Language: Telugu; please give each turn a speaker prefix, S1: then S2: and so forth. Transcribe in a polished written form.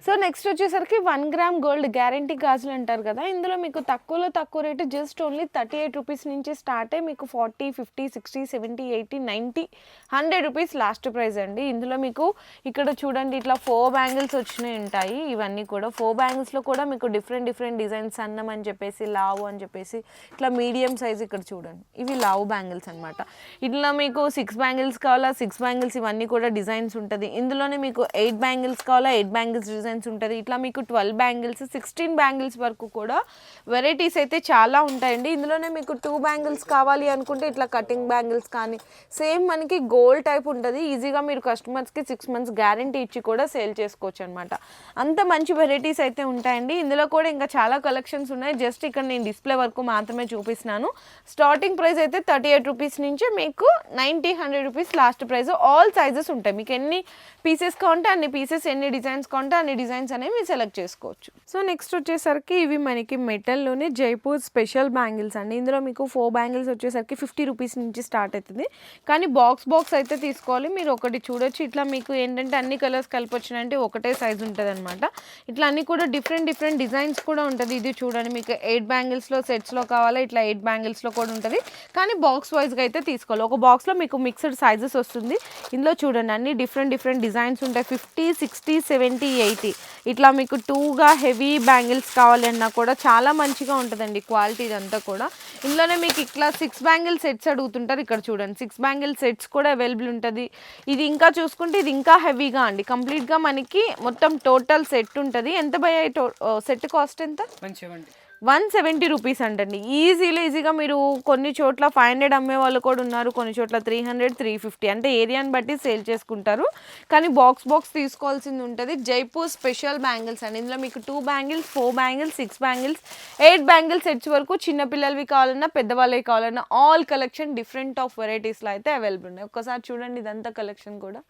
S1: సో నెక్స్ట్ వచ్చేసరికి 1 గ్రామ్ గోల్డ్ గ్యారంటీ గాజులు అంటారు కదా, ఇందులో మీకు తక్కువలో తక్కువ రేటు జస్ట్ ఓన్లీ 38 రూపీస్ నుంచి స్టార్ట్ అయ్యి మీకు 40, 50, 60, 70, 80, 90, 100 రూపీస్ లాస్ట్ ప్రైస్ అండి. ఇందులో మీకు ఇక్కడ చూడండి ఇట్లా 4 బ్యాంగిల్స్ వచ్చినాయి ఉంటాయి. ఇవన్నీ కూడా 4 బ్యాంగిల్స్లో కూడా మీకు డిఫరెంట్ డిఫరెంట్ డిజైన్స్, సన్నం అని చెప్పేసి, లావు అని చెప్పేసి, ఇట్లా మీడియం సైజ్ ఇక్కడ చూడండి ఇవి లావు బ్యాంగిల్స్ అనమాట. ఇట్లా మీకు 6 బ్యాంగిల్స్ కావాలా 6 బ్యాంగిల్స్, ఇవన్నీ కూడా డిజైన్స్ ఉంటుంది. ఇందులోనే మీకు 8 బ్యాంగిల్స్ కావాలా 8 బ్యాంగిల్స్ డిజైన్స్ ఉంటుంది. ఇట్లా మీకు 12 బ్యాంగిల్స్, 16 బ్యాంగిల్స్ వరకు కూడా వెరైటీస్ అయితే చాలా ఉంటాయండి. ఇందులోనే మీకు 2 బ్యాంగిల్స్ కావాలి అనుకుంటే ఇట్లా కటింగ్ బ్యాంగిల్స్ కానీ సేమ్ మనకి గోల్డ్ టైప్ ఉంటుంది. ఈజీగా మీరు కస్టమర్స్కి 6 మంత్స్ గ్యారంటీ ఇచ్చి కూడా సేల్ చేసుకోవచ్చు అనమాట. అంత మంచి వెరైటీస్ అయితే ఉంటాయండి. ఇందులో కూడా ఇంకా చాలా కలెక్షన్స్ ఉన్నాయి. జస్ట్ ఇక్కడ నేను డిస్ప్లే వరకు మాత్రమే చూపిస్తున్నాను. స్టార్టింగ్ ప్రైస్ అయితే 38 రూపీస్ నుంచి మీకు 90, 100 rupees last price. All sizes ఉంటాయి. మీకు ఎన్ని పీసెస్ కావాలంటే అన్ని పీసెస్, ఎన్ని డిజైన్స్ కావాలంటే అన్ని డిజైన్స్ అనేవి మీరు సెలెక్ట్ చేసుకోవచ్చు. సో నెక్స్ట్ వచ్చేసరికి ఇవి మనకి మెటల్లోనే జైపూర్ స్పెషల్ బ్యాంగిల్స్ అండి. ఇందులో మీకు 4 బ్యాంగిల్స్ వచ్చేసరికి 50 రూపీస్ నుంచి స్టార్ట్ అవుతుంది. కానీ బాక్స్ అయితే తీసుకోవాలి. మీరు ఒకటి చూడొచ్చు. ఇట్లా మీకు ఏంటంటే అన్ని కలర్స్ కలిపి వచ్చినాయంటే ఒకటే సైజ్ ఉంటుంది అనమాట. ఇట్లా అన్ని కూడా డిఫరెంట్ డిఫరెంట్ డిజైన్స్ కూడా ఉంటుంది. ఇది చూడండి మీకు 8 బ్యాంగిల్స్లో సెట్స్లో కావాలా, ఇట్లా 8 బ్యాంగిల్స్లో కూడా ఉంటుంది. కానీ బాక్స్ వైజ్గా అయితే తీసుకోవాలి. ఒక బాక్స్లో మీకు మిక్స్డ్ సైజెస్ వస్తుంది. ఇందులో చూడండి అన్ని డిఫరెంట్ డిఫరెంట్ డిజైన్స్ ఉంటాయి. 50, 60, 70, 80 ఇట్లా మీకు 2గా హెవీ బ్యాంగిల్స్ కావాలన్నా కూడా చాలా మంచిగా ఉంటుందండి క్వాలిటీ ఇదంతా కూడా. ఇందులోనే మీకు ఇట్లా 6 బ్యాంగిల్ సెట్స్ అడుగుతుంటారు. ఇక్కడ చూడండి 6 బ్యాంగిల్ సెట్స్ కూడా అవైలబుల్ ఉంటుంది. ఇది ఇంకా చూసుకుంటే ఇది ఇంకా హెవీగా అండి. కంప్లీట్గా మనకి మొత్తం టోటల్ సెట్ ఉంటుంది. ఎంత భయ సెట్ కాస్ట్ ఎంత? 170 రూపీస్ అంటండి. ఈజీగా మీరు కొన్ని చోట్ల 500 అమ్మే వాళ్ళు కూడా ఉన్నారు. కొన్ని చోట్ల 300, 350 అంటే ఏరియాని బట్టి సేల్ చేసుకుంటారు. కానీ బాక్స్ తీసుకోవాల్సింది ఉంటుంది. జైపూర్ స్పెషల్ బ్యాంగిల్స్ అండి. ఇందులో మీకు 2 bangles, 4 bangles, 6 bangles, 8 bangle sets వరకు చిన్నపిల్లలవి కావాలన్నా పెద్దవాళ్ళవి కావాలన్నా ఆల్ కలెక్షన్ డిఫరెంట్ ఆఫ్ వెరైటీస్లో అయితే అవైలబుల్ ఉన్నాయి. ఒక్కసారి చూడండి ఇదంతా కలెక్షన్ కూడా.